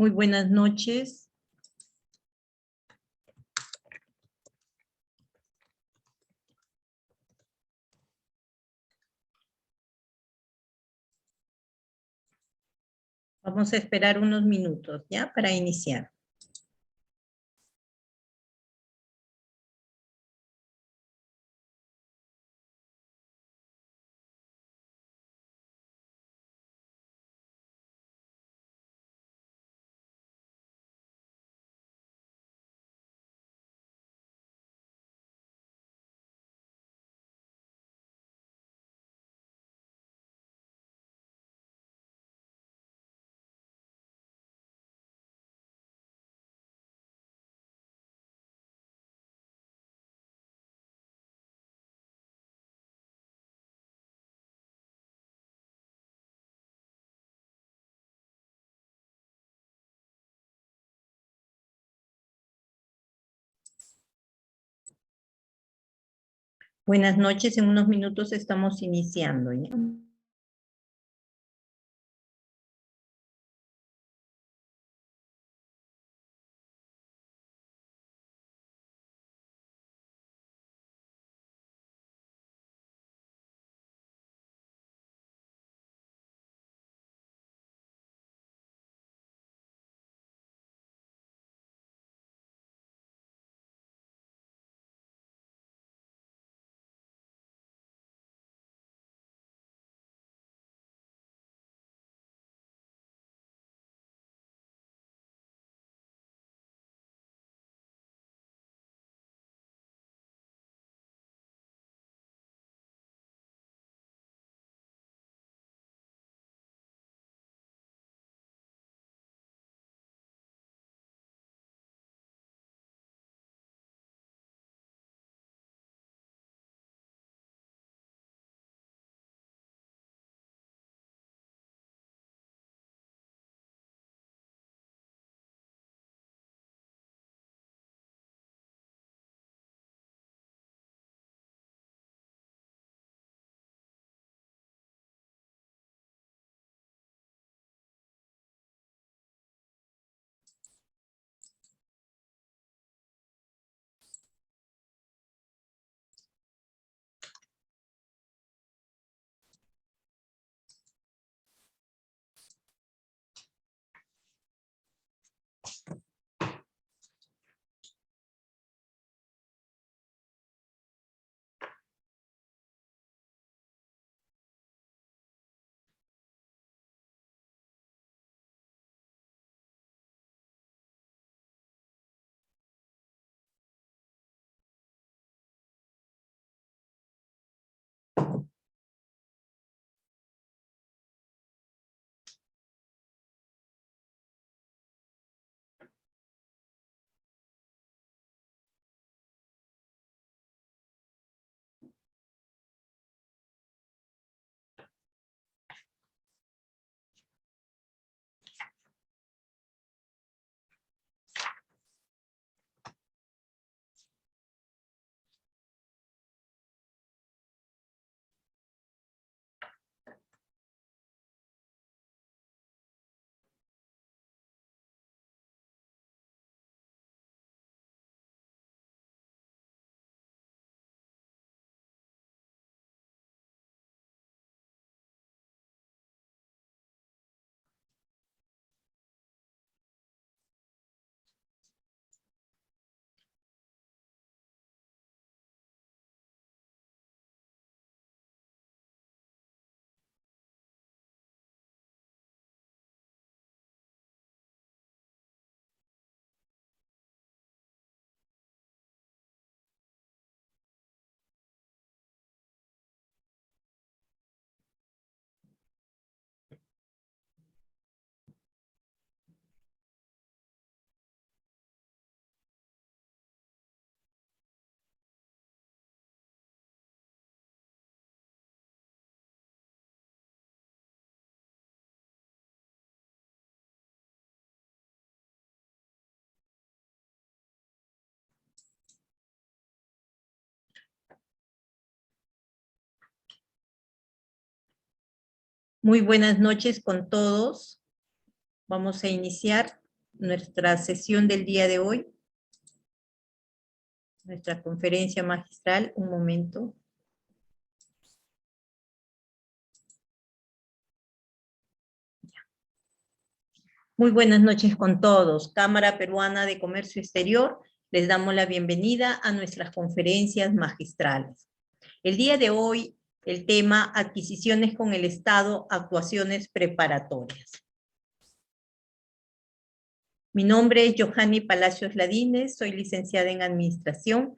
Muy buenas noches. Vamos a esperar unos minutos, ¿ya? Para iniciar. Buenas noches, en unos minutos estamos iniciando, ¿ya? Muy buenas noches con todos. Vamos a iniciar. nuestra sesión del día de hoy, nuestra conferencia magistral. Un momento. Muy buenas noches con todos. Cámara Peruana de Comercio Exterior, les damos la bienvenida a nuestras conferencias magistrales. El día de hoy, el tema adquisiciones con el Estado, actuaciones preparatorias. Mi nombre es Johanny Palacios Ladines, soy licenciada en Administración,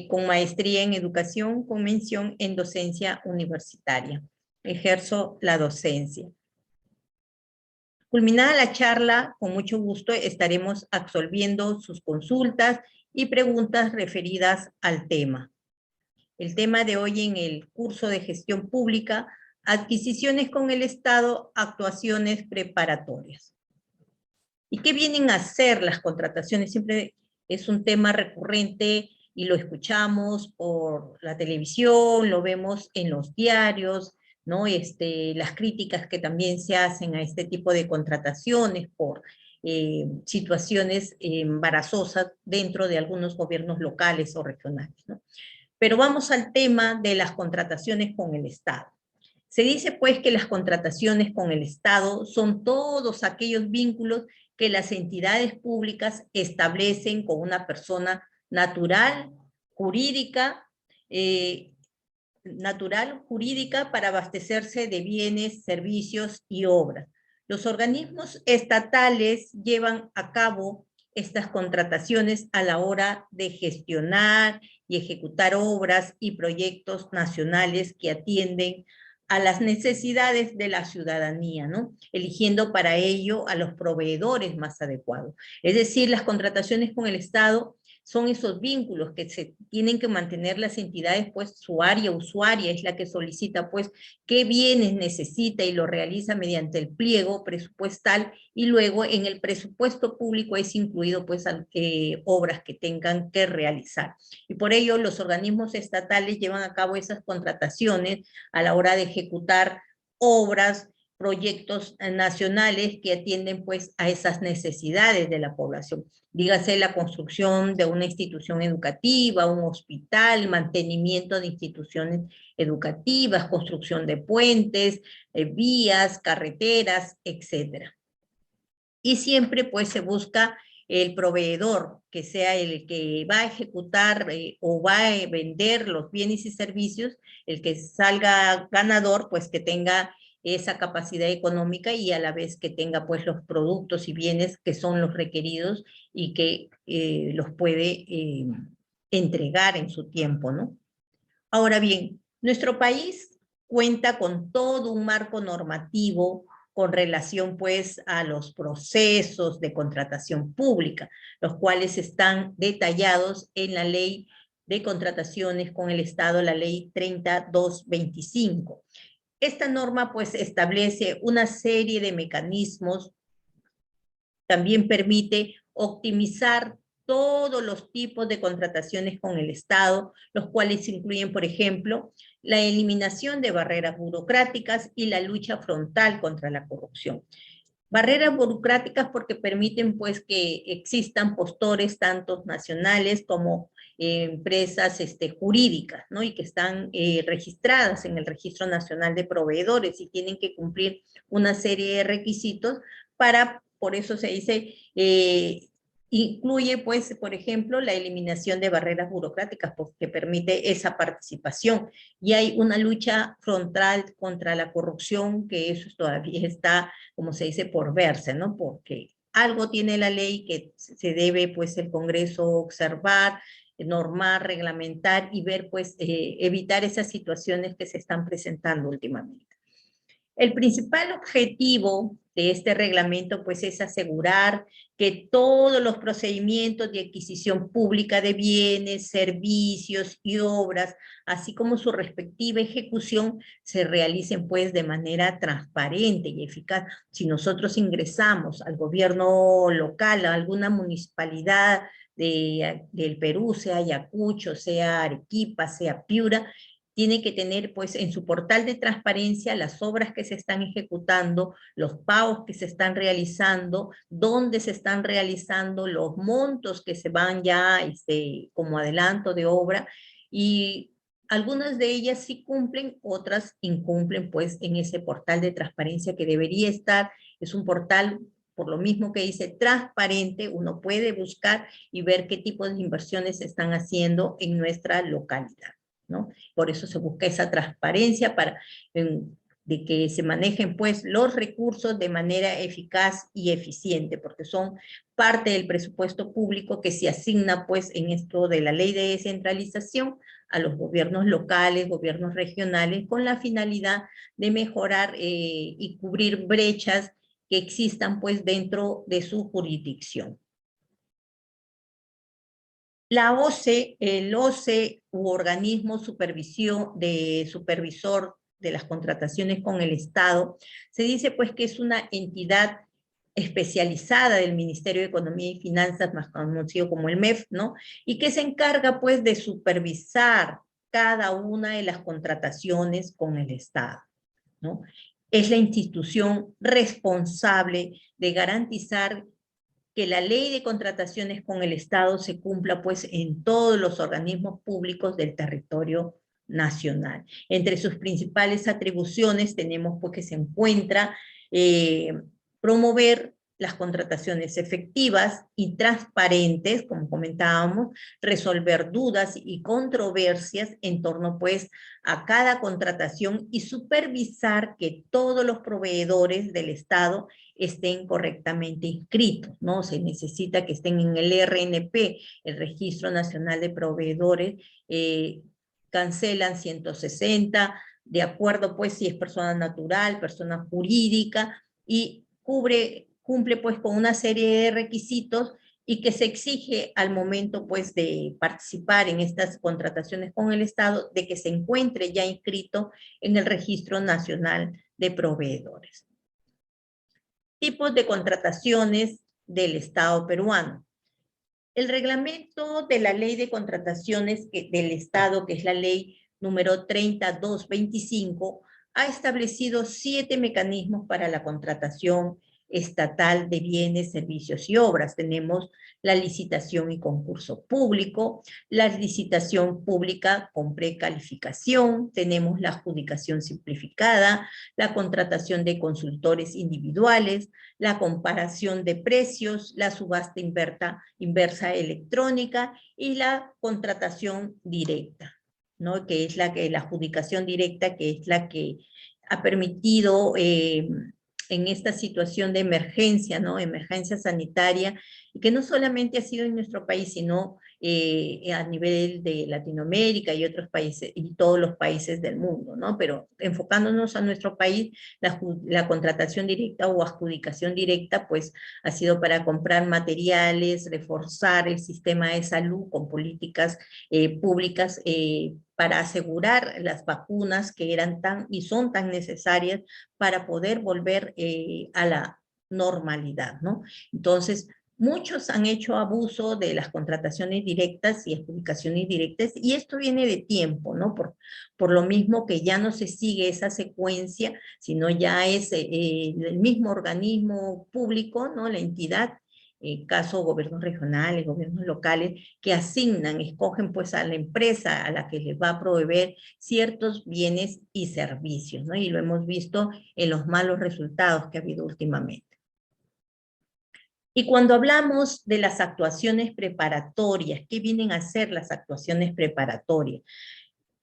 con maestría en Educación, con mención en Docencia Universitaria. Ejerzo la docencia. Culminada la charla, con mucho gusto estaremos absolviendo sus consultas y preguntas referidas al tema. El tema de hoy en el curso de Gestión Pública, adquisiciones con el Estado, actuaciones preparatorias. ¿Y qué vienen a hacer las contrataciones? Siempre es un tema recurrente y lo escuchamos por la televisión, lo vemos en los diarios, ¿no? Las críticas que también se hacen a este tipo de contrataciones por situaciones embarazosas dentro de algunos gobiernos locales o regionales, ¿no? Pero vamos al tema de las contrataciones con el Estado. Se dice pues que las contrataciones con el Estado son todos aquellos vínculos que las entidades públicas establecen con una persona natural, jurídica, para abastecerse de bienes, servicios y obras. Los organismos estatales llevan a cabo estas contrataciones a la hora de gestionar y ejecutar obras y proyectos nacionales que atienden a las necesidades de la ciudadanía, ¿no? Eligiendo para ello a los proveedores más adecuados. Es decir, las contrataciones con el Estado son esos vínculos que se tienen que mantener las entidades, pues su área usuaria es la que solicita, pues, qué bienes necesita y lo realiza mediante el pliego presupuestal, y luego en el presupuesto público es incluido, pues, obras que tengan que realizar. Y por ello los organismos estatales llevan a cabo esas contrataciones a la hora de ejecutar obras, proyectos nacionales que atienden pues a esas necesidades de la población. Dígase la construcción de una institución educativa, un hospital, mantenimiento de instituciones educativas, construcción de puentes, vías, carreteras, etc. Y siempre pues se busca el proveedor, que sea el que va a ejecutar o va a vender los bienes y servicios, el que salga ganador, pues que tenga esa capacidad económica y a la vez que tenga pues los productos y bienes que son los requeridos y que los puede entregar en su tiempo, ¿no? Ahora bien, nuestro país cuenta con todo un marco normativo con relación pues a los procesos de contratación pública, los cuales están detallados en la Ley de Contrataciones con el Estado, la Ley 3225. Esta norma pues establece una serie de mecanismos, también permite optimizar todos los tipos de contrataciones con el Estado, los cuales incluyen, por ejemplo, la eliminación de barreras burocráticas y la lucha frontal contra la corrupción. Barreras burocráticas porque permiten pues que existan postores tanto nacionales como empresas jurídicas, ¿no? Y que están registradas en el Registro Nacional de Proveedores y tienen que cumplir una serie de requisitos para, por eso se dice, incluye pues, por ejemplo, la eliminación de barreras burocráticas porque permite esa participación. Y hay una lucha frontal contra la corrupción, que eso todavía está, como se dice, por verse, ¿no? Porque algo tiene la ley que se debe, pues, el Congreso observar, normar, reglamentar y ver, pues, evitar esas situaciones que se están presentando últimamente. El principal objetivo de este reglamento, pues, es asegurar que todos los procedimientos de adquisición pública de bienes, servicios y obras, así como su respectiva ejecución, se realicen, pues, de manera transparente y eficaz. Si nosotros ingresamos al gobierno local, a alguna municipalidad del Perú, sea Ayacucho, sea Arequipa, sea Piura, tiene que tener pues en su portal de transparencia las obras que se están ejecutando, los pagos que se están realizando, dónde se están realizando, los montos que se van ya como adelanto de obra, y algunas de ellas sí cumplen, otras incumplen pues en ese portal de transparencia que debería estar. Es un portal, por lo mismo que dice, transparente, uno puede buscar y ver qué tipo de inversiones se están haciendo en nuestra localidad, ¿no? Por eso se busca esa transparencia de que se manejen pues los recursos de manera eficaz y eficiente, porque son parte del presupuesto público que se asigna pues en esto de la ley de descentralización a los gobiernos locales, gobiernos regionales, con la finalidad de mejorar y cubrir brechas que existan pues dentro de su jurisdicción. La OCE, el OCE u organismo supervisor de las contrataciones con el Estado, se dice pues que es una entidad especializada del Ministerio de Economía y Finanzas, más conocido como el MEF, ¿no? Y que se encarga pues de supervisar cada una de las contrataciones con el Estado, ¿no? Es la institución responsable de garantizar que la ley de contrataciones con el Estado se cumpla pues en todos los organismos públicos del territorio nacional. Entre sus principales atribuciones tenemos pues que se encuentra promover las contrataciones efectivas y transparentes, como comentábamos, resolver dudas y controversias en torno pues a cada contratación y supervisar que todos los proveedores del Estado estén correctamente inscritos, ¿no? Se necesita que estén en el RNP, el Registro Nacional de Proveedores, cancelan 160, de acuerdo pues si es persona natural, persona jurídica, y cumple pues con una serie de requisitos y que se exige al momento pues de participar en estas contrataciones con el Estado, de que se encuentre ya inscrito en el Registro Nacional de Proveedores. Tipos de contrataciones del Estado peruano. El reglamento de la Ley de Contrataciones del Estado, que es la ley número 30225, ha establecido 7 mecanismos para la contratación estatal de bienes, servicios y obras. Tenemos la licitación y concurso público, la licitación pública con precalificación, tenemos la adjudicación simplificada, la contratación de consultores individuales, la comparación de precios, la subasta inversa electrónica y la contratación directa, ¿no? Que es la adjudicación directa, que es la que ha permitido en esta situación de emergencia, ¿no? Emergencia sanitaria, y que no solamente ha sido en nuestro país, sino a nivel de Latinoamérica y otros países, y todos los países del mundo, ¿no? Pero enfocándonos a nuestro país, la contratación directa o adjudicación directa, pues, ha sido para comprar materiales, reforzar el sistema de salud con políticas públicas para asegurar las vacunas que eran y son tan necesarias para poder volver a la normalidad, ¿no? Entonces, muchos han hecho abuso de las contrataciones directas y adjudicaciones directas, y esto viene de tiempo, ¿no? Por lo mismo que ya no se sigue esa secuencia, sino ya es el mismo organismo público, ¿no? La entidad, caso gobiernos regionales, gobiernos locales, que asignan, escogen pues a la empresa a la que les va a proveer ciertos bienes y servicios, ¿no? Y lo hemos visto en los malos resultados que ha habido últimamente. Y cuando hablamos de las actuaciones preparatorias, ¿qué vienen a ser las actuaciones preparatorias?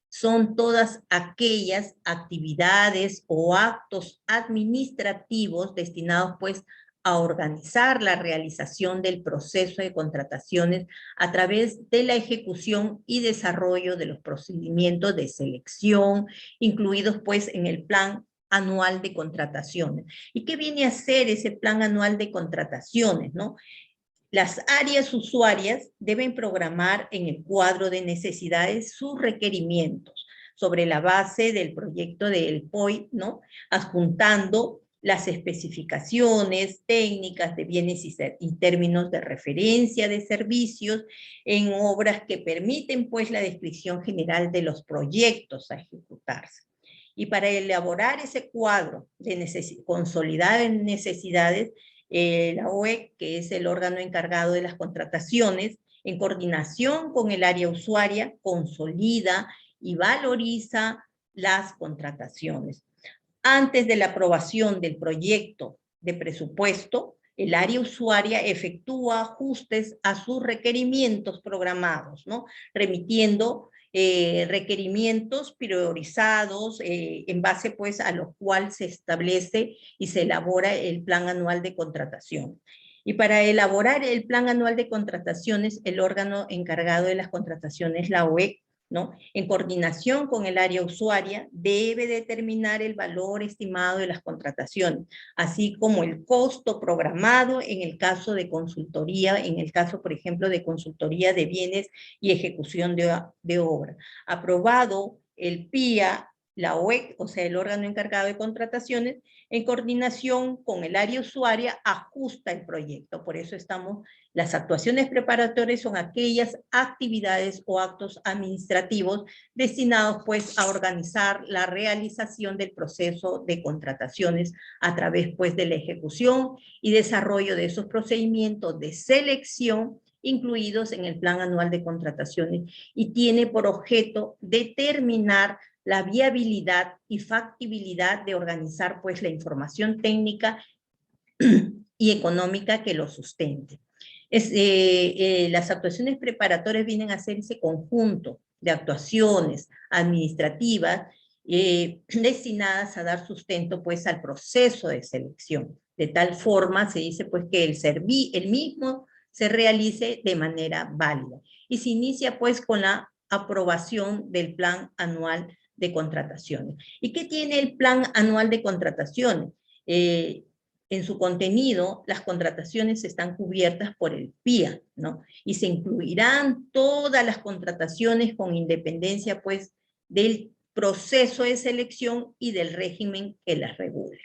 Son todas aquellas actividades o actos administrativos destinados pues a organizar la realización del proceso de contrataciones a través de la ejecución y desarrollo de los procedimientos de selección, incluidos pues en el plan anual de contrataciones. ¿Y qué viene a ser ese plan anual de contrataciones, no? Las áreas usuarias deben programar en el cuadro de necesidades sus requerimientos sobre la base del proyecto del POI, ¿no? Adjuntando las especificaciones técnicas de bienes y términos de referencia de servicios en obras que permiten pues la descripción general de los proyectos a ejecutarse. Y para elaborar ese cuadro de consolidar necesidades, la OEC, que es el órgano encargado de las contrataciones, en coordinación con el área usuaria, consolida y valoriza las contrataciones. Antes de la aprobación del proyecto de presupuesto, el área usuaria efectúa ajustes a sus requerimientos programados, ¿no? Remitiendo requerimientos priorizados en base pues a lo cual se establece y se elabora el plan anual de contratación. Y para elaborar el plan anual de contrataciones, el órgano encargado de las contrataciones, la OEC, ¿no? En coordinación con el área usuaria, debe determinar el valor estimado de las contrataciones, así como el costo programado en el caso de consultoría, en el caso, por ejemplo, de consultoría de bienes y ejecución de obra. Aprobado el PIA, la OEC, o sea, el órgano encargado de contrataciones, en coordinación con el área usuaria, ajusta el proyecto. Por eso las actuaciones preparatorias son aquellas actividades o actos administrativos destinados pues a organizar la realización del proceso de contrataciones a través pues de la ejecución y desarrollo de esos procedimientos de selección incluidos en el plan anual de contrataciones y tiene por objeto determinar la viabilidad y factibilidad de organizar pues la información técnica y económica que lo sustente. Las actuaciones preparatorias vienen a ser ese conjunto de actuaciones administrativas destinadas a dar sustento pues al proceso de selección. De tal forma se dice pues que el mismo se realice de manera válida. Y se inicia pues con la aprobación del plan anual de contrataciones. ¿Y qué tiene el plan anual de contrataciones? En su contenido, las contrataciones están cubiertas por el PIA, ¿no? Y se incluirán todas las contrataciones con independencia, pues, del proceso de selección y del régimen que las regule.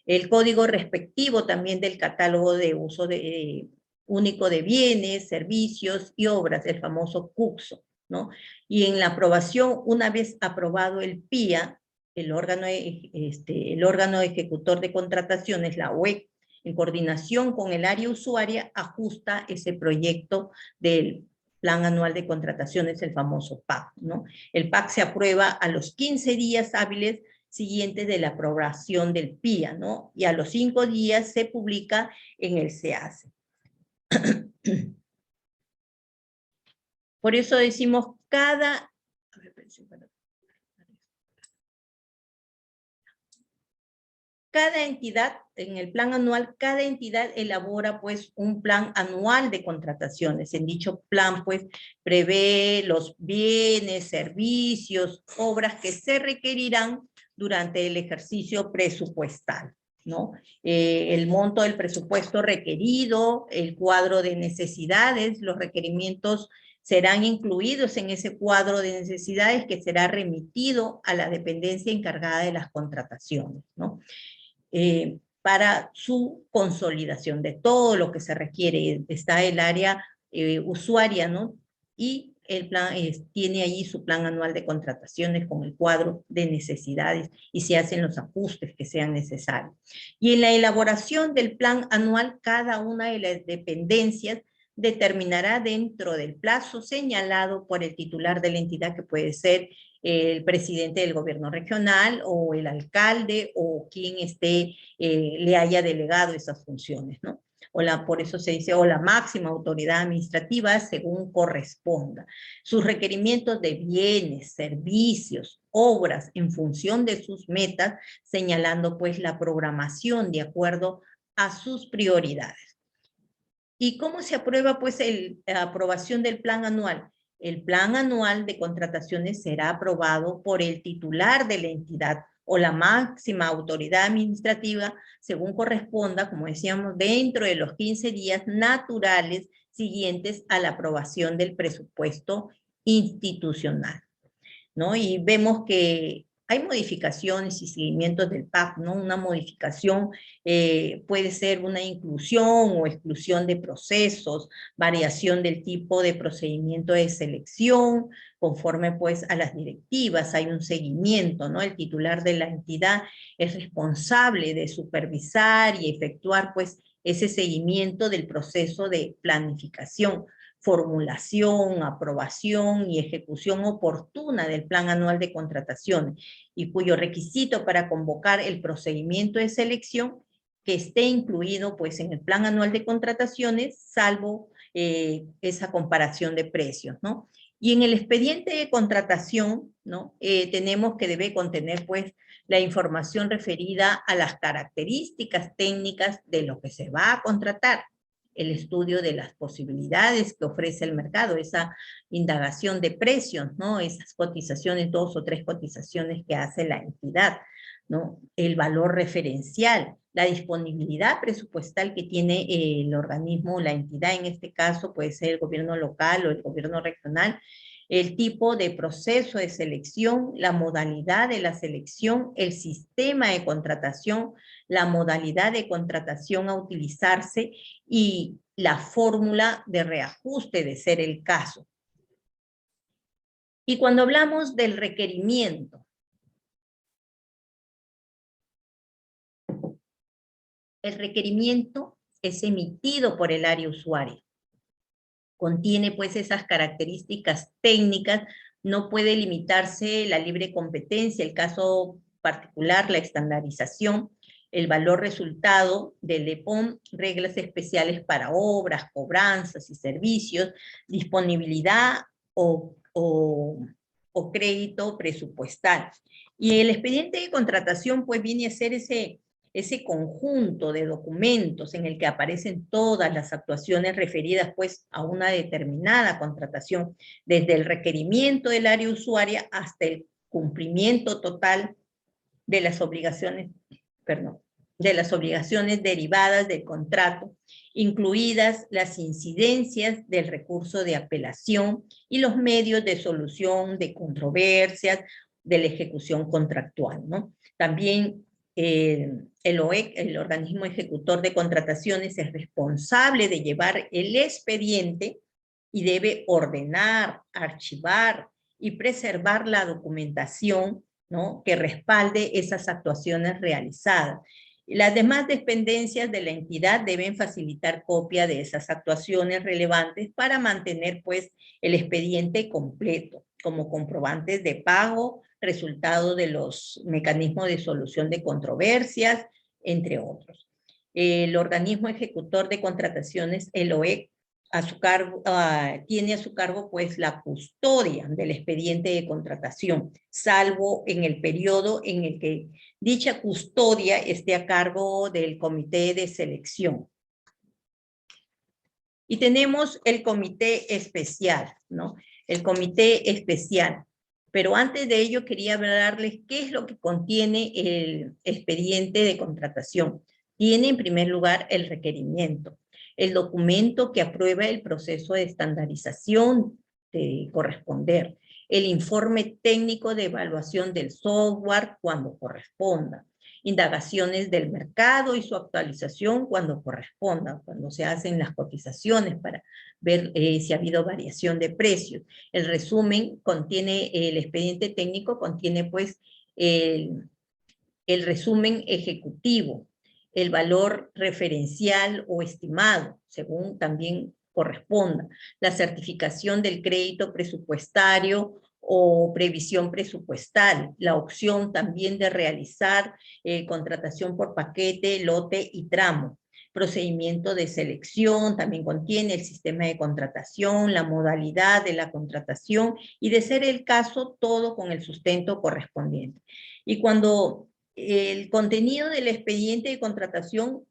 El código respectivo también del catálogo de uso único de bienes, servicios y obras, el famoso CUCSO, ¿no? Y en la aprobación, una vez aprobado el PIA, el órgano ejecutor de contrataciones, la OEC, en coordinación con el área usuaria, ajusta ese proyecto del Plan Anual de Contrataciones, el famoso PAC, ¿no? El PAC se aprueba a los 15 días hábiles siguientes de la aprobación del PIA, ¿no? Y a los 5 días se publica en el SEACE. Por eso decimos cada entidad, en el plan anual, cada entidad elabora pues un plan anual de contrataciones. En dicho plan pues prevé los bienes, servicios, obras que se requerirán durante el ejercicio presupuestal, ¿no? El monto del presupuesto requerido, el cuadro de necesidades, los requerimientos serán incluidos en ese cuadro de necesidades que será remitido a la dependencia encargada de las contrataciones, ¿no? Para su consolidación de todo lo que se requiere. Está el área usuaria, ¿no? Y el plan tiene allí su plan anual de contrataciones con el cuadro de necesidades y se hacen los ajustes que sean necesarios. Y en la elaboración del plan anual, cada una de las dependencias determinará dentro del plazo señalado por el titular de la entidad, que puede ser el presidente del gobierno regional o el alcalde o quien le haya delegado esas funciones, ¿no? Por eso se dice, o la máxima autoridad administrativa según corresponda. Sus requerimientos de bienes, servicios, obras en función de sus metas, señalando pues la programación de acuerdo a sus prioridades. ¿Y cómo se aprueba pues la aprobación del plan anual? El plan anual de contrataciones será aprobado por el titular de la entidad o la máxima autoridad administrativa, según corresponda, como decíamos, dentro de los 15 días naturales siguientes a la aprobación del presupuesto institucional, ¿no? Y vemos que hay modificaciones y seguimientos del PAC, ¿no? Una modificación puede ser una inclusión o exclusión de procesos, variación del tipo de procedimiento de selección, conforme pues a las directivas, hay un seguimiento, ¿no? El titular de la entidad es responsable de supervisar y efectuar pues ese seguimiento del proceso de planificación, formulación, aprobación y ejecución oportuna del plan anual de contrataciones, y cuyo requisito para convocar el procedimiento de selección que esté incluido pues en el plan anual de contrataciones, salvo esa comparación de precios, ¿no? Y en el expediente de contratación, ¿no? Tenemos que debe contener pues la información referida a las características técnicas de lo que se va a contratar, el estudio de las posibilidades que ofrece el mercado, esa indagación de precios, ¿no? Esas cotizaciones, 2 o 3 cotizaciones que hace la entidad, ¿no? El valor referencial, la disponibilidad presupuestal que tiene el organismo, la entidad, en este caso puede ser el gobierno local o el gobierno regional, el tipo de proceso de selección, la modalidad de la selección, el sistema de contratación, la modalidad de contratación a utilizarse y la fórmula de reajuste de ser el caso. Y cuando hablamos del requerimiento, el requerimiento es emitido por el área usuaria. Contiene pues esas características técnicas, no puede limitarse la libre competencia, el caso particular, la estandarización, el valor resultado del EPOM, reglas especiales para obras, cobranzas y servicios, disponibilidad o crédito presupuestal. Y el expediente de contratación pues viene a ser ese conjunto de documentos en el que aparecen todas las actuaciones referidas pues a una determinada contratación, desde el requerimiento del área usuaria hasta el cumplimiento total de las obligaciones, de las obligaciones derivadas del contrato, incluidas las incidencias del recurso de apelación y los medios de solución de controversias de la ejecución contractual, ¿no? También el OEC, el organismo ejecutor de contrataciones, es responsable de llevar el expediente y debe ordenar, archivar y preservar la documentación, ¿no?, que respalde esas actuaciones realizadas. Las demás dependencias de la entidad deben facilitar copia de esas actuaciones relevantes para mantener pues el expediente completo, como comprobantes de pago, resultado de los mecanismos de solución de controversias, entre otros. El organismo ejecutor de contrataciones, el OEC, tiene a su cargo pues la custodia del expediente de contratación, salvo en el periodo en el que dicha custodia esté a cargo del comité de selección. Y tenemos el comité especial, ¿no? El comité especial. Pero antes de ello quería hablarles qué es lo que contiene el expediente de contratación. Tiene en primer lugar el requerimiento, el documento que aprueba el proceso de estandarización de corresponder, el informe técnico de evaluación del software cuando corresponda, indagaciones del mercado y su actualización cuando corresponda, cuando se hacen las cotizaciones para ver si ha habido variación de precios. El resumen contiene, el expediente técnico contiene pues el resumen ejecutivo, el valor referencial o estimado, según también corresponda, la certificación del crédito presupuestario o previsión presupuestal, la opción también de realizar contratación por paquete, lote y tramo, procedimiento de selección, también contiene el sistema de contratación, la modalidad de la contratación y, de ser el caso, todo con el sustento correspondiente. Y cuando el contenido del expediente de contratación,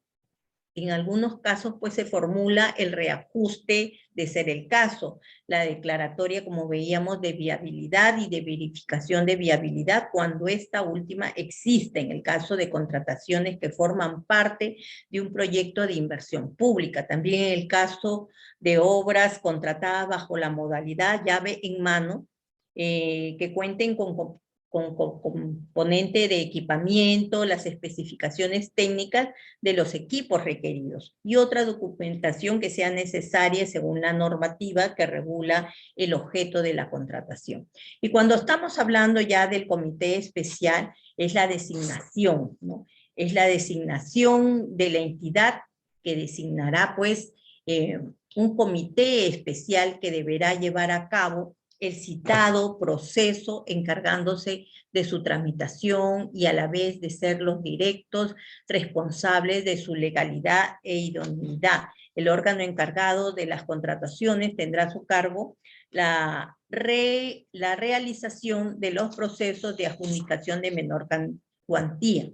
en algunos casos pues se formula el reajuste de ser el caso, la declaratoria, como veíamos, de viabilidad y de verificación de viabilidad cuando esta última existe en el caso de contrataciones que forman parte de un proyecto de inversión pública. También en el caso de obras contratadas bajo la modalidad llave en mano, que cuenten con componente de equipamiento, las especificaciones técnicas de los equipos requeridos y otra documentación que sea necesaria según la normativa que regula el objeto de la contratación. Y cuando estamos hablando ya del comité especial, es la designación, ¿no? Es la designación de la entidad que designará, pues, un comité especial que deberá llevar a cabo el citado proceso encargándose de su tramitación y a la vez de ser los directos responsables de su legalidad e idoneidad. El órgano encargado de las contrataciones tendrá a su cargo la realización de los procesos de adjudicación de menor cuantía.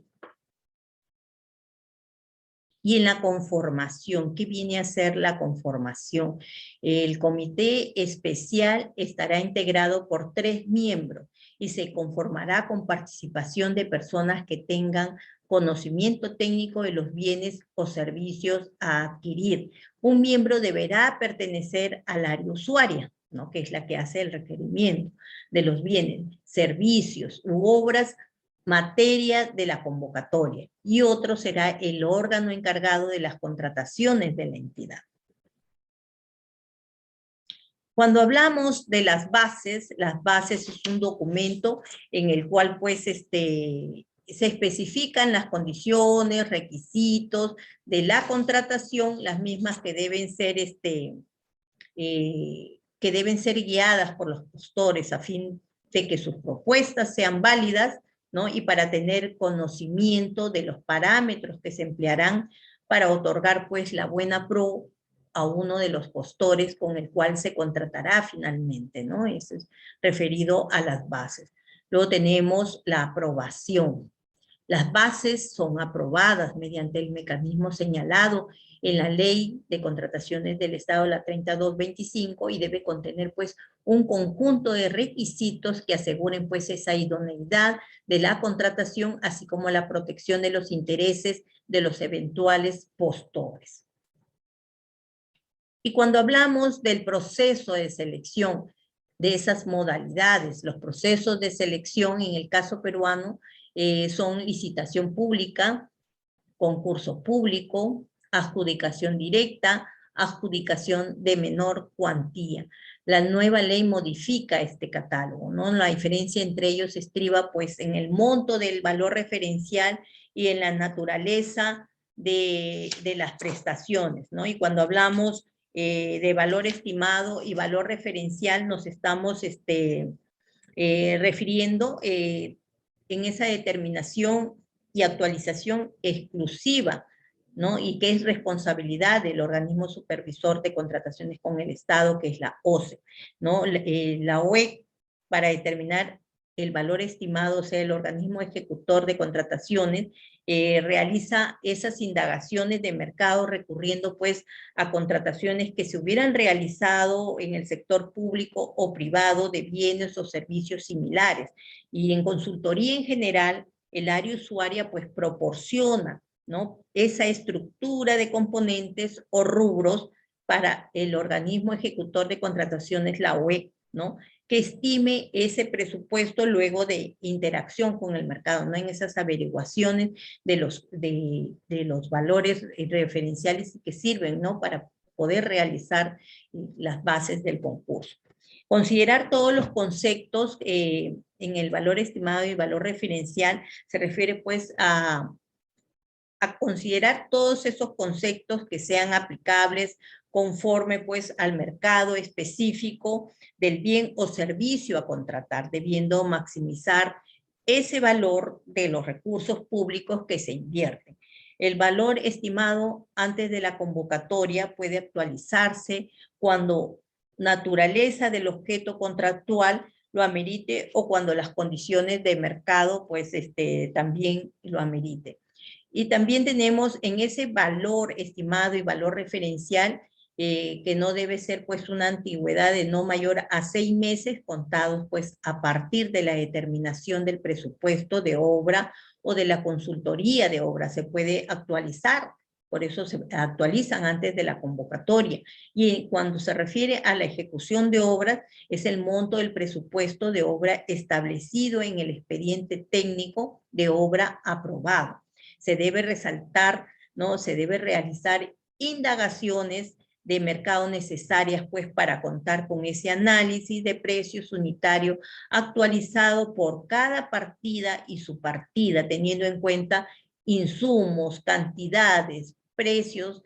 Y en la conformación, ¿qué viene a ser la conformación? El comité especial estará integrado por 3 miembros y se conformará con participación de personas que tengan conocimiento técnico de los bienes o servicios a adquirir. Un miembro deberá pertenecer al área usuaria, ¿no? Que es la que hace el requerimiento de los bienes, servicios u obras materia de la convocatoria, y otro será el órgano encargado de las contrataciones de la entidad. Cuando hablamos de las bases es un documento en el cual pues se especifican las condiciones, requisitos de la contratación, las mismas que deben ser guiadas por los postores a fin de que sus propuestas sean válidas, ¿no? Y para tener conocimiento de los parámetros que se emplearán para otorgar pues la buena pro a uno de los postores con el cual se contratará finalmente, ¿no? Eso es referido a las bases. Luego tenemos la aprobación. Las bases son aprobadas mediante el mecanismo señalado en la Ley de Contrataciones del Estado, la 3225, y debe contener pues un conjunto de requisitos que aseguren pues esa idoneidad de la contratación, así como la protección de los intereses de los eventuales postores. Y cuando hablamos del proceso de selección, de esas modalidades, los procesos de selección en el caso peruano son licitación pública, concurso público, adjudicación directa, adjudicación de menor cuantía. La nueva ley modifica este catálogo, ¿no? La diferencia entre ellos estriba pues en el monto del valor referencial y en la naturaleza de las prestaciones, ¿no? Y cuando hablamos de valor estimado y valor referencial, nos estamos refiriendo en esa determinación y actualización exclusiva, ¿no? Y que es responsabilidad del organismo supervisor de contrataciones con el Estado, que es la OCE, ¿no? La OEC, para determinar el valor estimado, o sea, el organismo ejecutor de contrataciones, realiza esas indagaciones de mercado recurriendo pues a contrataciones que se hubieran realizado en el sector público o privado de bienes o servicios similares. Y en consultoría en general, el área usuaria pues proporciona, ¿no?, esa estructura de componentes o rubros para el organismo ejecutor de contrataciones, la OEC, ¿no?, que estime ese presupuesto luego de interacción con el mercado, ¿no?, en esas averiguaciones de los valores referenciales que sirven, ¿no?, para poder realizar las bases del concurso. Considerar todos los conceptos en el valor estimado y valor referencial se refiere pues a considerar todos esos conceptos que sean aplicables conforme pues al mercado específico del bien o servicio a contratar, debiendo maximizar ese valor de los recursos públicos que se invierten. El valor estimado antes de la convocatoria puede actualizarse cuando naturaleza del objeto contractual lo amerite o cuando las condiciones de mercado pues también lo amerite. Y también tenemos en ese valor estimado y valor referencial que no debe ser pues una antigüedad de no mayor a 6 meses contados pues a partir de la determinación del presupuesto de obra o de la consultoría de obra. Se puede actualizar por eso se actualizan antes de la convocatoria. Y cuando se refiere a la ejecución de obras, es el monto del presupuesto de obra establecido en el expediente técnico de obra aprobado. Se debe resaltar, ¿no? Se debe realizar indagaciones de mercado necesarias, pues, para contar con ese análisis de precios unitario actualizado por cada partida y subpartida, teniendo en cuenta insumos, cantidades, precios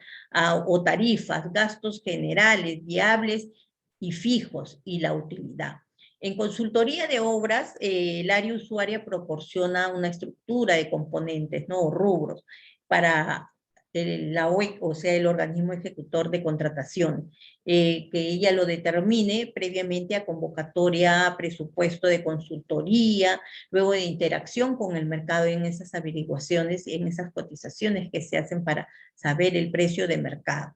o tarifas, gastos generales, viables y fijos, y la utilidad. En consultoría de obras, el área usuaria proporciona una estructura de componentes, ¿no? O rubros para la OEC, o sea, el organismo ejecutor de contratación, que ella lo determine previamente a convocatoria, presupuesto de consultoría, luego de interacción con el mercado en esas averiguaciones y en esas cotizaciones que se hacen para saber el precio de mercado.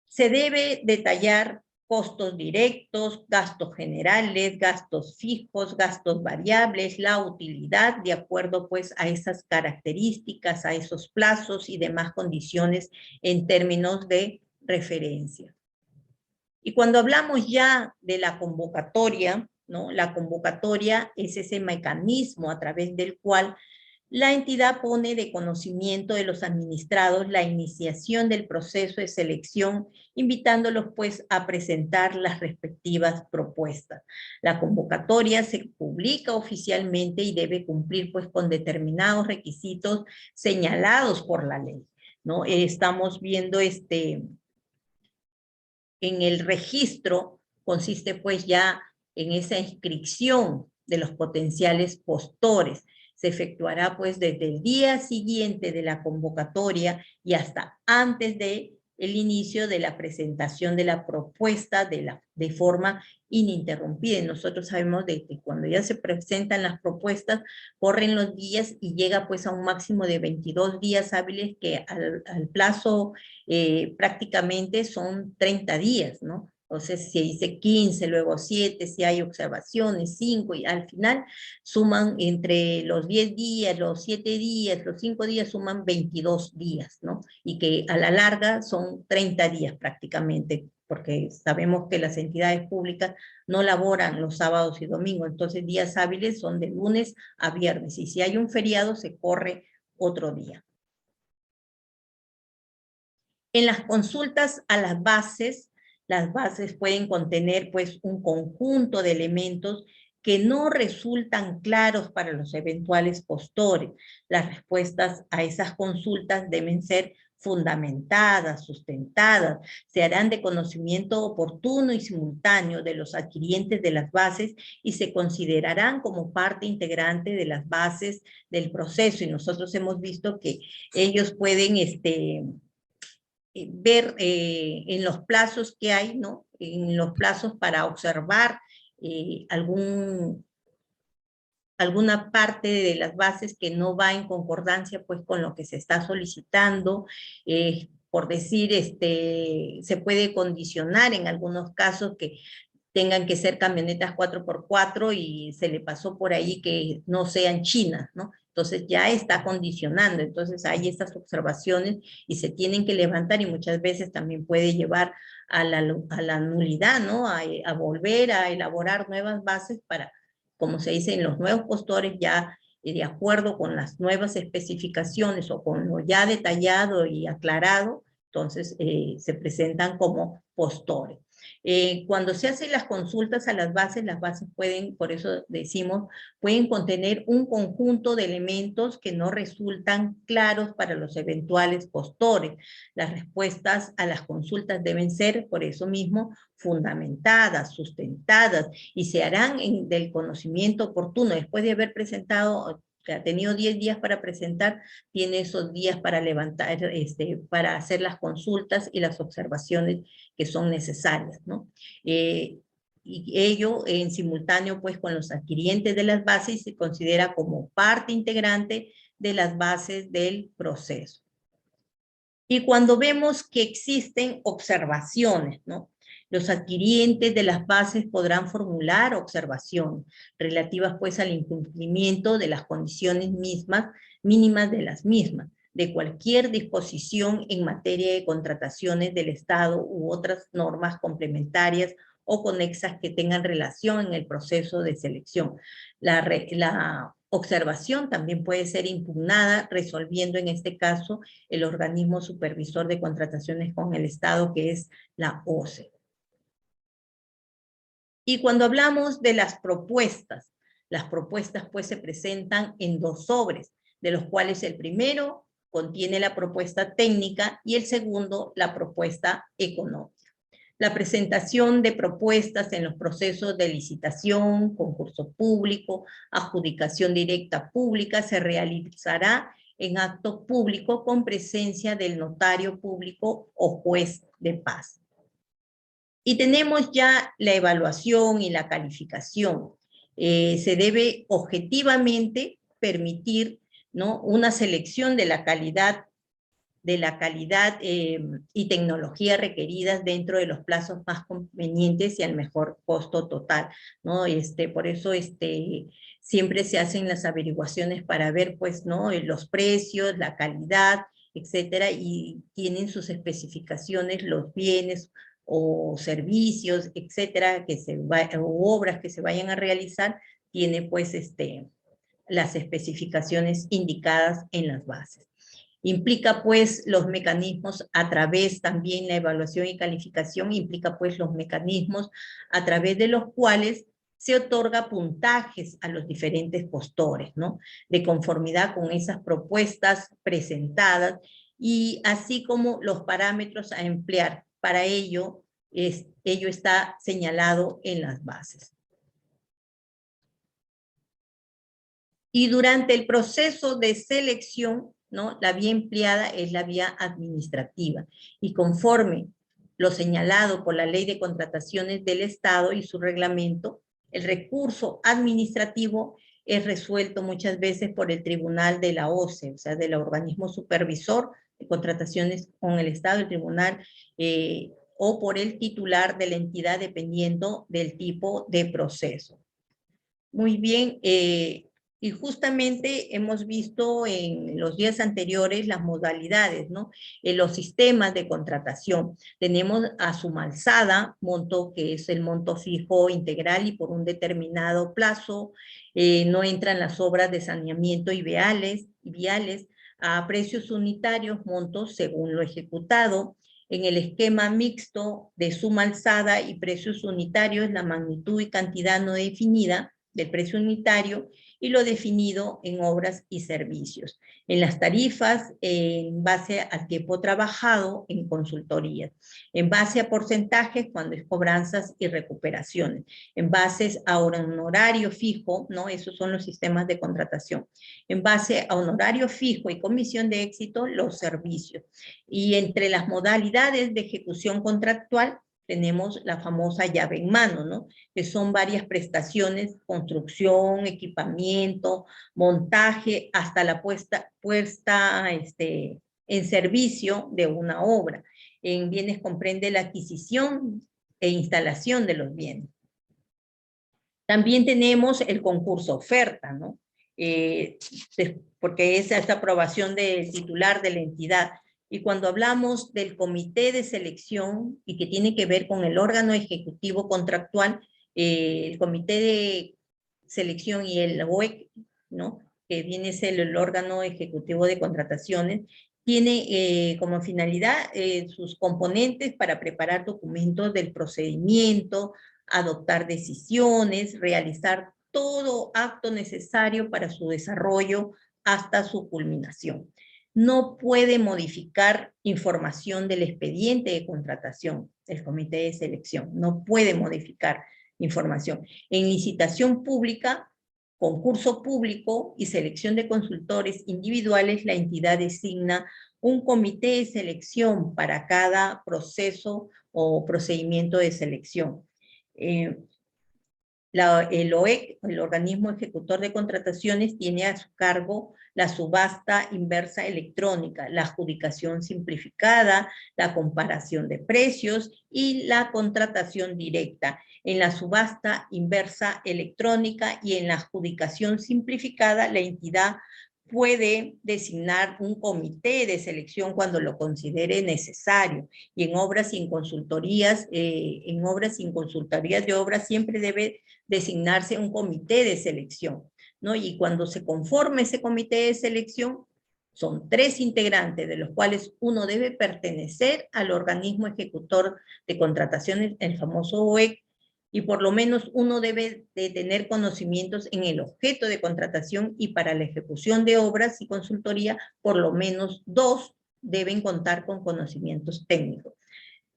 Se debe detallar costos directos, gastos generales, gastos fijos, gastos variables, la utilidad, de acuerdo pues a esas características, a esos plazos y demás condiciones en términos de referencia. Y cuando hablamos ya de la convocatoria, ¿no? La convocatoria es ese mecanismo a través del cual la entidad pone de conocimiento de los administrados la iniciación del proceso de selección, invitándolos pues a presentar las respectivas propuestas. La convocatoria se publica oficialmente y debe cumplir pues con determinados requisitos señalados por la ley, ¿no? Estamos viendo en el registro, consiste pues ya en esa inscripción de los potenciales postores. Se efectuará pues desde el día siguiente de la convocatoria y hasta antes de el inicio de la presentación de la propuesta de forma ininterrumpida. Y nosotros sabemos de que cuando ya se presentan las propuestas, corren los días y llega pues a un máximo de 22 días hábiles, que al plazo prácticamente son 30 días, ¿no? Entonces se dice 15, luego 7, si hay observaciones, 5, y al final suman entre los 10 días, los 7 días, los 5 días, suman 22 días, ¿no? Y que a la larga son 30 días prácticamente, porque sabemos que las entidades públicas no laboran los sábados y domingos, entonces días hábiles son de lunes a viernes, y si hay un feriado se corre otro día. En las consultas a las bases pueden contener pues un conjunto de elementos que no resultan claros para los eventuales postores. Las respuestas a esas consultas deben ser fundamentadas, sustentadas, se harán de conocimiento oportuno y simultáneo de los adquirientes de las bases y se considerarán como parte integrante de las bases del proceso. Y nosotros hemos visto que ellos pueden ver en los plazos que hay, ¿no? En los plazos para observar alguna parte de las bases que no va en concordancia pues con lo que se está solicitando. Por decir, se puede condicionar en algunos casos que tengan que ser camionetas 4x4 y se le pasó por ahí que no sean chinas, ¿no? Entonces ya está condicionando, entonces hay estas observaciones y se tienen que levantar, y muchas veces también puede llevar a la nulidad, ¿no? A volver a elaborar nuevas bases para, como se dice, en los nuevos postores ya de acuerdo con las nuevas especificaciones o con lo ya detallado y aclarado, entonces se presentan como postores. Cuando se hacen las consultas a las bases pueden, por eso decimos, pueden contener un conjunto de elementos que no resultan claros para los eventuales postores. Las respuestas a las consultas deben ser, por eso mismo, fundamentadas, sustentadas, y se harán del conocimiento oportuno. Después de haber presentado, que ha tenido 10 días para presentar, tiene esos días para levantar, para hacer las consultas y las observaciones que son necesarias, ¿no? Y ello en simultáneo pues con los adquirientes de las bases se considera como parte integrante de las bases del proceso. Y cuando vemos que existen observaciones, ¿no? Los adquirientes de las bases podrán formular observaciones relativas pues al incumplimiento de las condiciones mínimas de las mismas. de cualquier disposición en materia de contrataciones del Estado u otras normas complementarias o conexas que tengan relación en el proceso de selección. La observación también puede ser impugnada, resolviendo en este caso el organismo supervisor de contrataciones con el Estado, que es la OCE. Y cuando hablamos de las propuestas pues se presentan en 2 sobres, de los cuales el primero contiene la propuesta técnica y el segundo la propuesta económica. La presentación de propuestas en los procesos de licitación, concurso público, adjudicación directa pública se realizará en acto público con presencia del notario público o juez de paz. Y tenemos ya la evaluación y la calificación. Se debe objetivamente permitir, ¿no?, una selección de la calidad y tecnología requeridas dentro de los plazos más convenientes y al mejor costo total, ¿no? Por eso siempre se hacen las averiguaciones para ver, pues, ¿no?, los precios, la calidad, etcétera, y tienen sus especificaciones los bienes o servicios, etcétera, o obras que se vayan a realizar, tiene pues las especificaciones indicadas en las bases. Implica pues los mecanismos a través también la evaluación y calificación, implica pues los mecanismos a través de los cuales se otorga puntajes a los diferentes postores, ¿no?, de conformidad con esas propuestas presentadas, y así como los parámetros a emplear. Para ello, ello está señalado en las bases. Y durante el proceso de selección, ¿no?, la vía empleada es la vía administrativa, y conforme lo señalado por la Ley de Contrataciones del Estado y su reglamento, el recurso administrativo es resuelto muchas veces por el tribunal de la OCE, o sea, del organismo supervisor de contrataciones con el Estado, el tribunal, o por el titular de la entidad, dependiendo del tipo de proceso. Muy bien, y justamente hemos visto en los días anteriores las modalidades, ¿no?, en los sistemas de contratación. Tenemos a suma alzada, monto que es el monto fijo integral y por un determinado plazo. No entran las obras de saneamiento y viales, a precios unitarios, montos según lo ejecutado. En el esquema mixto de suma alzada y precios unitarios, la magnitud y cantidad no definida del precio unitario y lo definido en obras y servicios. En las tarifas, en base al tiempo trabajado en consultorías. En base a porcentajes cuando es cobranzas y recuperaciones. En base a un honorario fijo, ¿no? Esos son los sistemas de contratación. En base a honorario fijo y comisión de éxito, los servicios. Y entre las modalidades de ejecución contractual, tenemos la famosa llave en mano, ¿no?, que son varias prestaciones, construcción, equipamiento, montaje, hasta la puesta en servicio de una obra. En bienes comprende la adquisición e instalación de los bienes. También tenemos el concurso oferta, ¿no?, porque esa es la aprobación del titular de la entidad. Y cuando hablamos del comité de selección, y que tiene que ver con el órgano ejecutivo contractual, el comité de selección y el OEC, ¿no?, que viene a ser el órgano ejecutivo de contrataciones, tiene como finalidad sus componentes para preparar documentos del procedimiento, adoptar decisiones, realizar todo acto necesario para su desarrollo hasta su culminación. No puede modificar información del expediente de contratación, el comité de selección, no puede modificar información. En licitación pública, concurso público y selección de consultores individuales, la entidad designa un comité de selección para cada proceso o procedimiento de selección. El OEC, el organismo ejecutor de contrataciones, tiene a su cargo la subasta inversa electrónica, la adjudicación simplificada, la comparación de precios y la contratación directa. En la subasta inversa electrónica y en la adjudicación simplificada, la entidad puede designar un comité de selección cuando lo considere necesario, y en obras sin consultorías de obras siempre debe designarse un comité de selección, ¿no? Y cuando se conforme ese comité de selección, son 3 integrantes, de los cuales uno debe pertenecer al organismo ejecutor de contrataciones, el famoso OEC, y por lo menos uno debe de tener conocimientos en el objeto de contratación, y para la ejecución de obras y consultoría, por lo menos 2 deben contar con conocimientos técnicos.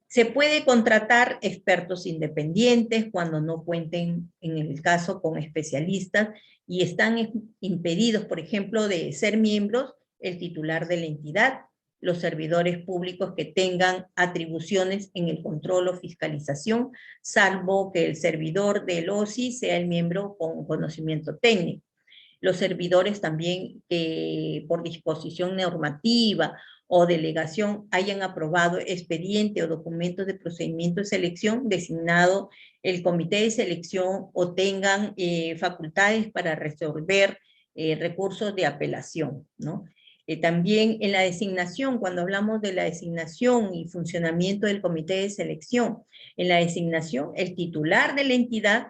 Se puede contratar expertos independientes cuando no cuenten, en el caso, con especialistas, y están impedidos, por ejemplo, de ser miembros el titular de la entidad, los servidores públicos que tengan atribuciones en el control o fiscalización, salvo que el servidor del OSI sea el miembro con conocimiento técnico. Los servidores también que por disposición normativa o delegación hayan aprobado expediente o documentos de procedimiento de selección designado el comité de selección, o tengan facultades para resolver recursos de apelación, ¿no? También en la designación, cuando hablamos de la designación y funcionamiento del comité de selección, en la designación, el titular de la entidad,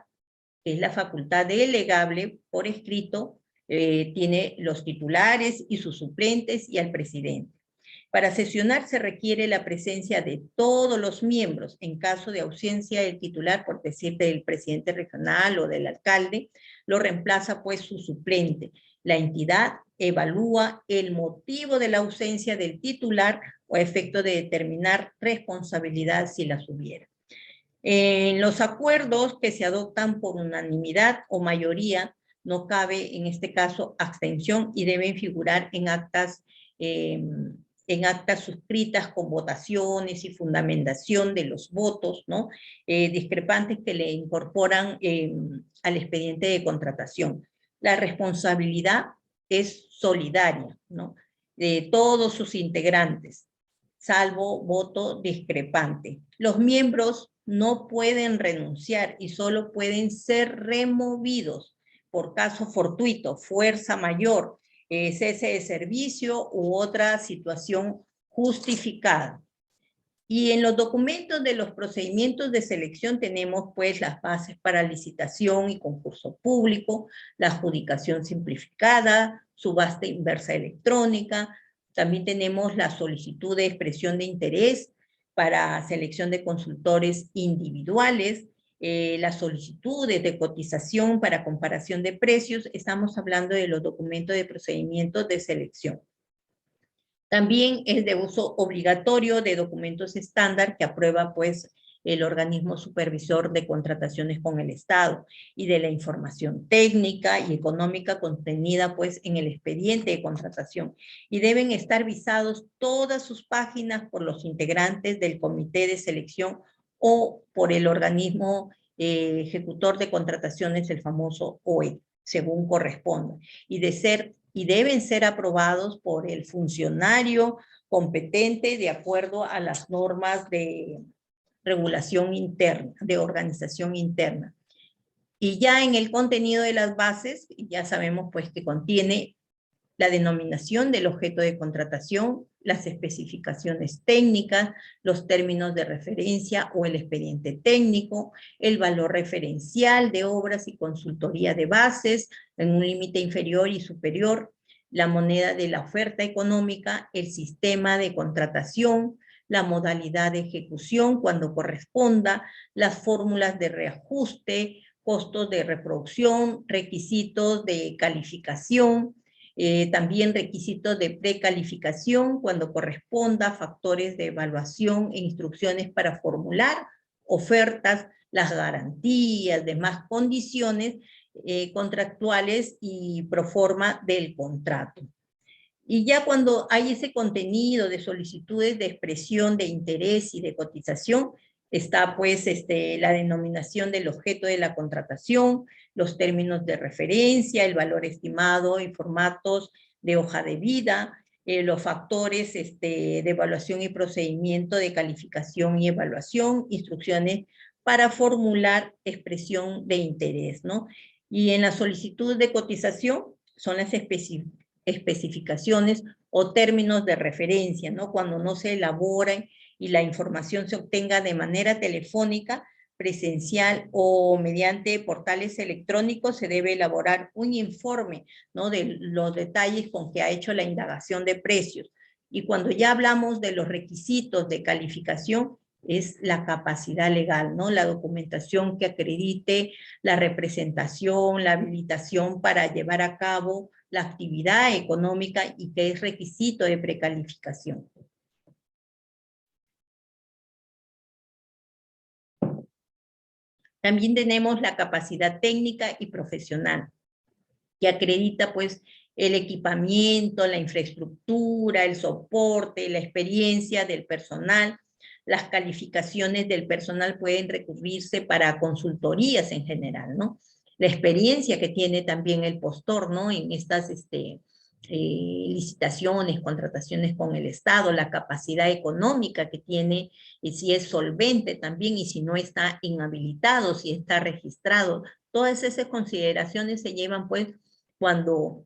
que es la facultad delegable por escrito, tiene los titulares y sus suplentes y al presidente. Para sesionar se requiere la presencia de todos los miembros. En caso de ausencia del titular, por decir del presidente regional o del alcalde, lo reemplaza pues su suplente. La entidad evalúa el motivo de la ausencia del titular o a efecto de determinar responsabilidad si las hubiera. En los acuerdos que se adoptan por unanimidad o mayoría, no cabe en este caso abstención, y deben figurar en actas suscritas con votaciones y fundamentación de los votos, ¿no? Discrepantes que le incorporan al expediente de contratación. La responsabilidad es solidaria, ¿no? De todos sus integrantes, salvo voto discrepante. Los miembros no pueden renunciar y solo pueden ser removidos por caso fortuito, fuerza mayor, cese de servicio u otra situación justificada. Y en los documentos de los procedimientos de selección tenemos pues las bases para licitación y concurso público, la adjudicación simplificada, subasta inversa electrónica. También tenemos la solicitud de expresión de interés para selección de consultores individuales, las solicitudes de cotización para comparación de precios. Estamos hablando de los documentos de procedimientos de selección. También es de uso obligatorio de documentos estándar que aprueba pues el organismo supervisor de contrataciones con el Estado, y de la información técnica y económica contenida pues en el expediente de contratación, y deben estar visados todas sus páginas por los integrantes del comité de selección o por el organismo ejecutor de contrataciones, el famoso OE, según corresponda, y deben ser aprobados por el funcionario competente de acuerdo a las normas de regulación interna, de organización interna. Y ya en el contenido de las bases, ya sabemos pues que contiene la denominación del objeto de contratación, las especificaciones técnicas, los términos de referencia o el expediente técnico, el valor referencial de obras y consultoría de bases en un límite inferior y superior, la moneda de la oferta económica, el sistema de contratación, la modalidad de ejecución cuando corresponda, las fórmulas de reajuste, costos de reproducción, requisitos de calificación, también requisitos de precalificación cuando corresponda, factores de evaluación e instrucciones para formular ofertas, las garantías, demás condiciones contractuales y proforma del contrato. Y ya cuando hay ese contenido de solicitudes de expresión de interés y de cotización, está pues la denominación del objeto de la contratación, los términos de referencia, el valor estimado y formatos de hoja de vida, los factores de evaluación y procedimiento de calificación y evaluación, instrucciones para formular expresión de interés, ¿no? Y en la solicitud de cotización son las especificaciones o términos de referencia, ¿no? Cuando no se elaboran y la información se obtenga de manera telefónica, presencial o mediante portales electrónicos, se debe elaborar un informe, ¿no? De los detalles con que ha hecho la indagación de precios. Y cuando ya hablamos de los requisitos de calificación, es la capacidad legal, ¿no? La documentación que acredite la representación, la habilitación para llevar a cabo la actividad económica y que es requisito de precalificación. También tenemos la capacidad técnica y profesional, que acredita pues el equipamiento, la infraestructura, el soporte, la experiencia del personal. Las calificaciones del personal pueden recurrirse para consultorías en general, ¿no? La experiencia que tiene también el postor, ¿no? En estas licitaciones, contrataciones con el Estado, la capacidad económica que tiene, y si es solvente también, y si no está inhabilitado, si está registrado. Todas esas consideraciones se llevan pues cuando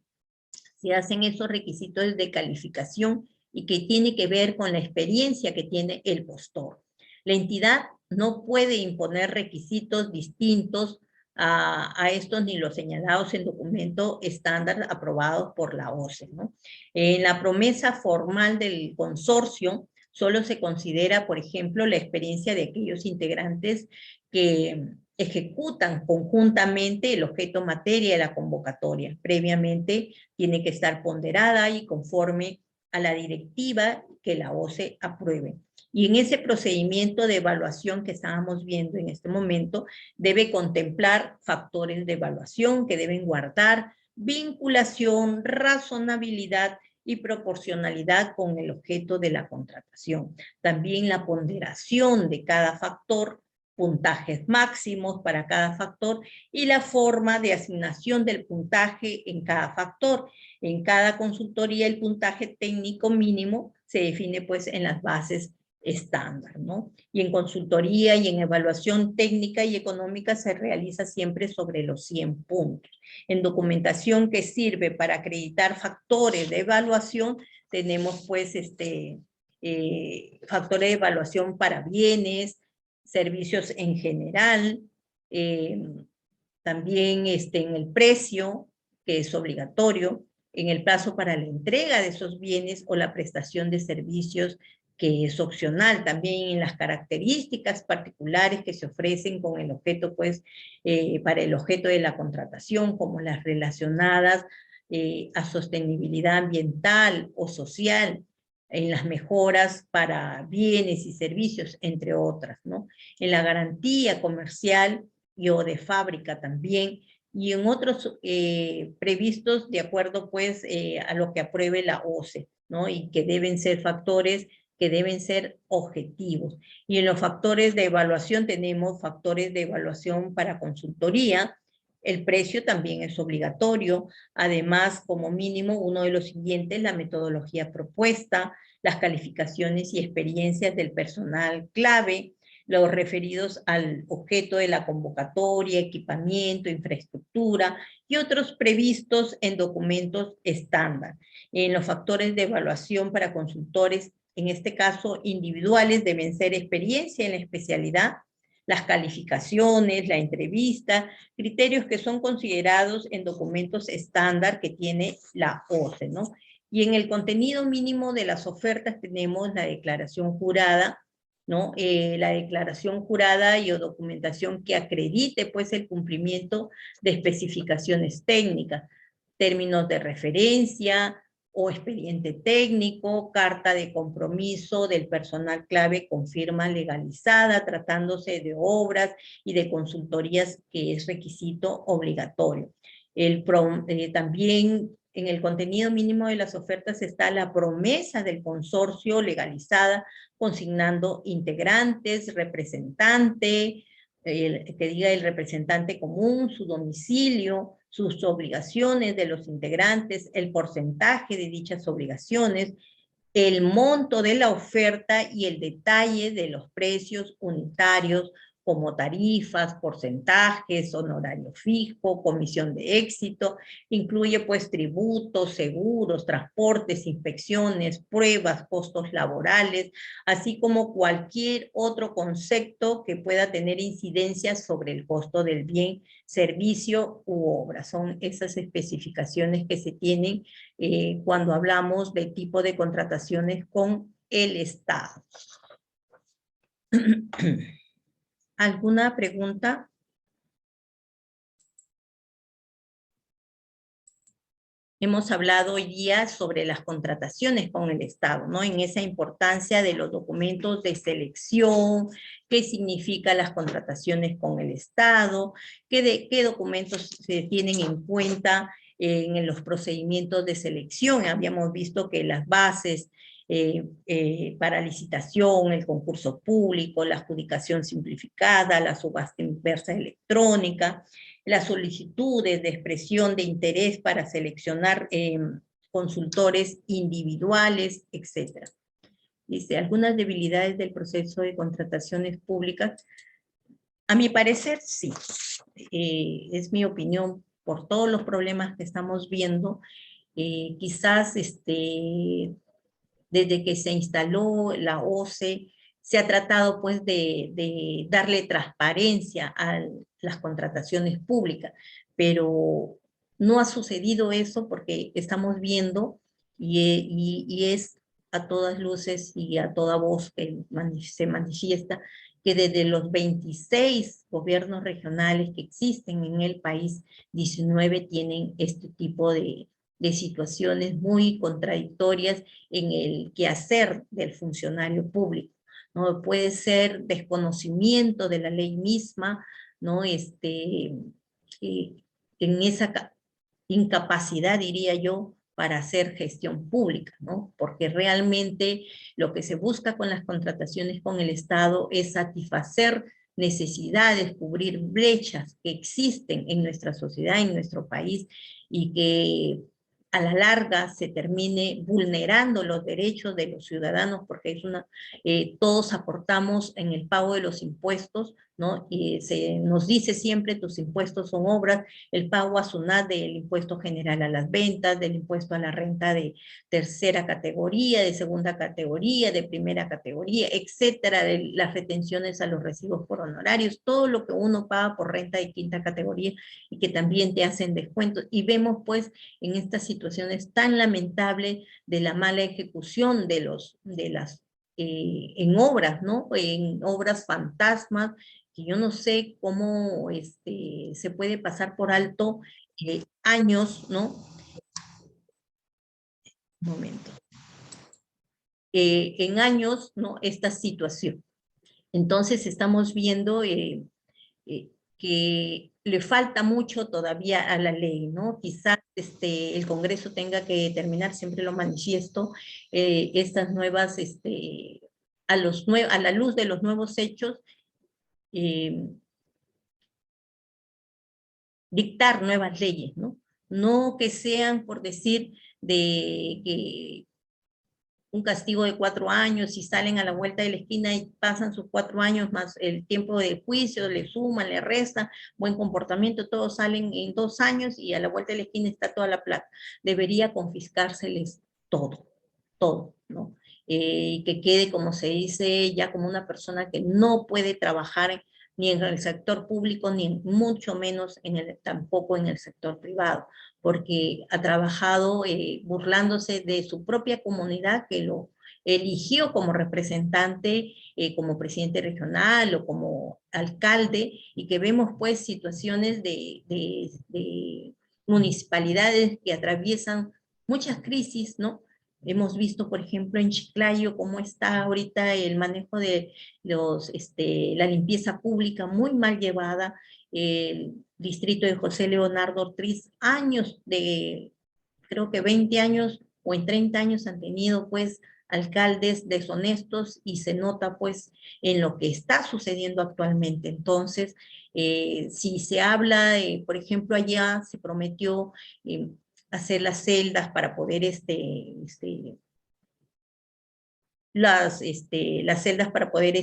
se hacen esos requisitos de calificación y que tiene que ver con la experiencia que tiene el postor. La entidad no puede imponer requisitos distintos a estos ni los señalados en documento estándar aprobados por la OCE, ¿no? En la promesa formal del consorcio solo se considera, por ejemplo, la experiencia de aquellos integrantes que ejecutan conjuntamente el objeto materia de la convocatoria. Previamente tiene que estar ponderada y conforme a la directiva que la OCE apruebe. Y en ese procedimiento de evaluación que estábamos viendo en este momento, debe contemplar factores de evaluación que deben guardar vinculación, razonabilidad y proporcionalidad con el objeto de la contratación. También la ponderación de cada factor, puntajes máximos para cada factor y la forma de asignación del puntaje en cada factor. En cada consultoría el puntaje técnico mínimo se define pues en las bases estándar, ¿no? Y en consultoría y en evaluación técnica y económica se realiza siempre sobre los 100 puntos. En documentación que sirve para acreditar factores de evaluación, tenemos pues factores de evaluación para bienes, servicios en general, también en el precio, que es obligatorio, en el plazo para la entrega de esos bienes o la prestación de servicios, que es opcional, también en las características particulares que se ofrecen con el objeto, pues, para el objeto de la contratación, como las relacionadas a sostenibilidad ambiental o social, en las mejoras para bienes y servicios, entre otras, ¿no? En la garantía comercial y o de fábrica también, y en otros previstos de acuerdo pues a lo que apruebe la OCE, ¿no? Y que deben ser factores que deben ser objetivos. Y en los factores de evaluación tenemos factores de evaluación para consultoría. El precio también es obligatorio. Además, como mínimo, uno de los siguientes, la metodología propuesta, las calificaciones y experiencias del personal clave, los referidos al objeto de la convocatoria, equipamiento, infraestructura y otros previstos en documentos estándar. En los factores de evaluación para consultores, en este caso individuales, deben ser experiencia en la especialidad, las calificaciones, la entrevista, criterios que son considerados en documentos estándar que tiene la OCE, ¿no? Y en el contenido mínimo de las ofertas tenemos la declaración jurada, ¿no? La declaración jurada y o documentación que acredite pues el cumplimiento de especificaciones técnicas, términos de referencia o expediente técnico, carta de compromiso del personal clave con firma legalizada, tratándose de obras y de consultorías que es requisito obligatorio. También en el contenido mínimo de las ofertas está la promesa del consorcio legalizada, consignando integrantes, representante, que diga el representante común, su domicilio, sus obligaciones de los integrantes, el porcentaje de dichas obligaciones, el monto de la oferta y el detalle de los precios unitarios como tarifas, porcentajes, honorario fijo, comisión de éxito, incluye pues tributos, seguros, transportes, inspecciones, pruebas, costos laborales, así como cualquier otro concepto que pueda tener incidencia sobre el costo del bien, servicio u obra. Son esas especificaciones que se tienen cuando hablamos del tipo de contrataciones con el Estado. ¿Alguna pregunta? Hemos hablado hoy día sobre las contrataciones con el Estado, ¿no? En esa importancia de los documentos de selección, qué significan las contrataciones con el Estado, qué documentos se tienen en cuenta en los procedimientos de selección. Habíamos visto que las bases para licitación, el concurso público, la adjudicación simplificada, la subasta inversa electrónica, las solicitudes de expresión de interés para seleccionar consultores individuales, etc. Dice, algunas debilidades del proceso de contrataciones públicas. A mi parecer, sí. Es mi opinión por todos los problemas que estamos viendo. Quizás desde que se instaló la OCE, se ha tratado pues de darle transparencia a las contrataciones públicas, pero no ha sucedido eso porque estamos viendo y es a todas luces y a toda voz que se manifiesta que desde los 26 gobiernos regionales que existen en el país, 19 tienen este tipo de situaciones muy contradictorias en el quehacer del funcionario público, ¿no? Puede ser desconocimiento de la ley misma, ¿no? En esa incapacidad, diría yo, para hacer gestión pública, ¿no? Porque realmente lo que se busca con las contrataciones con el Estado es satisfacer necesidades, cubrir brechas que existen en nuestra sociedad, en nuestro país, y que a la larga se termine vulnerando los derechos de los ciudadanos, porque es todos aportamos en el pago de los impuestos, ¿no? Y se nos dice siempre, tus impuestos son obras, el pago a SUNAT del impuesto general a las ventas, del impuesto a la renta de tercera categoría, de segunda categoría, de primera categoría, etcétera, de las retenciones a los recibos por honorarios, todo lo que uno paga por renta de quinta categoría y que también te hacen descuentos. Y vemos pues en estas situaciones tan lamentables de la mala ejecución en obras, ¿no? En obras fantasmas, que yo no sé cómo se puede pasar por alto años, ¿no? Un momento. En años, ¿no? Esta situación. Entonces estamos viendo que le falta mucho todavía a la ley, ¿no? Quizás el Congreso tenga que determinar, siempre lo manifiesto, estas nuevas, a la luz de los nuevos hechos, dictar nuevas leyes, ¿no? No que sean, por decir, de que un castigo de 4 años y salen a la vuelta de la esquina y pasan sus 4 años más el tiempo de juicio, le suman, le restan, buen comportamiento, todos salen en 2 años y a la vuelta de la esquina está toda la plata. Debería confiscárseles todo, todo, ¿no? Que quede, como se dice, ya como una persona que no puede trabajar ni en el sector público, ni mucho menos tampoco en el sector privado, porque ha trabajado burlándose de su propia comunidad que lo eligió como representante, como presidente regional o como alcalde, y que vemos pues situaciones de municipalidades que atraviesan muchas crisis, ¿no? Hemos visto, por ejemplo, en Chiclayo cómo está ahorita el manejo de la limpieza pública muy mal llevada, el distrito de José Leonardo Ortiz, creo que 20 años o en 30 años han tenido pues alcaldes deshonestos y se nota pues en lo que está sucediendo actualmente. Entonces, si se habla, por ejemplo, allá se prometió hacer las celdas para poder las celdas para poder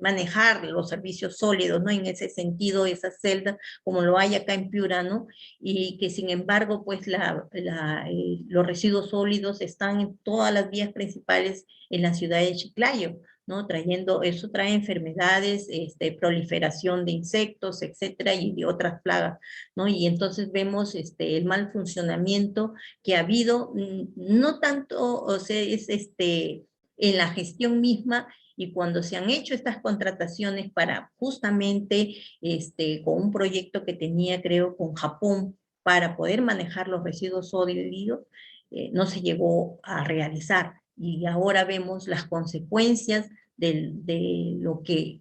manejar los servicios sólidos, ¿no? En ese sentido, esas celdas, como lo hay acá en Piura, ¿no? Y que sin embargo, pues los residuos sólidos están en todas las vías principales en la ciudad de Chiclayo, ¿no? Eso trae enfermedades, proliferación de insectos, etcétera, y de otras plagas, ¿no? Y entonces vemos el mal funcionamiento que ha habido, no tanto, o sea, es en la gestión misma, y cuando se han hecho estas contrataciones para justamente con un proyecto que tenía, creo, con Japón, para poder manejar los residuos sólidos, no se llegó a realizar. Y ahora vemos las consecuencias de lo que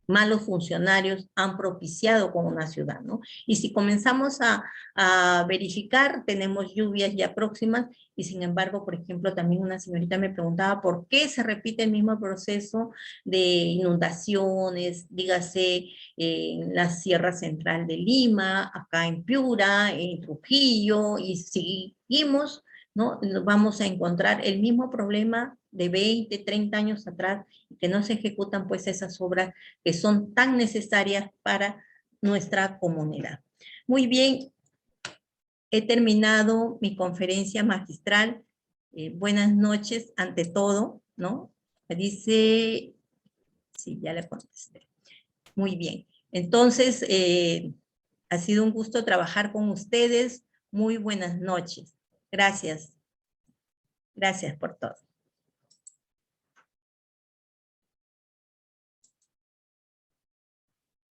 malos funcionarios han propiciado con una ciudad, ¿no? Y si comenzamos a verificar, tenemos lluvias ya próximas, y sin embargo, por ejemplo, también una señorita me preguntaba por qué se repite el mismo proceso de inundaciones, dígase, en la Sierra Central de Lima, acá en Piura, en Trujillo, y seguimos, ¿no? Nos vamos a encontrar el mismo problema de 20, 30 años atrás, que no se ejecutan pues esas obras que son tan necesarias para nuestra comunidad. Muy bien, he terminado mi conferencia magistral. Buenas noches ante todo, ¿no? Me dice, sí, ya le contesté. Muy bien. Entonces, ha sido un gusto trabajar con ustedes. Muy buenas noches. Gracias. Gracias por todo.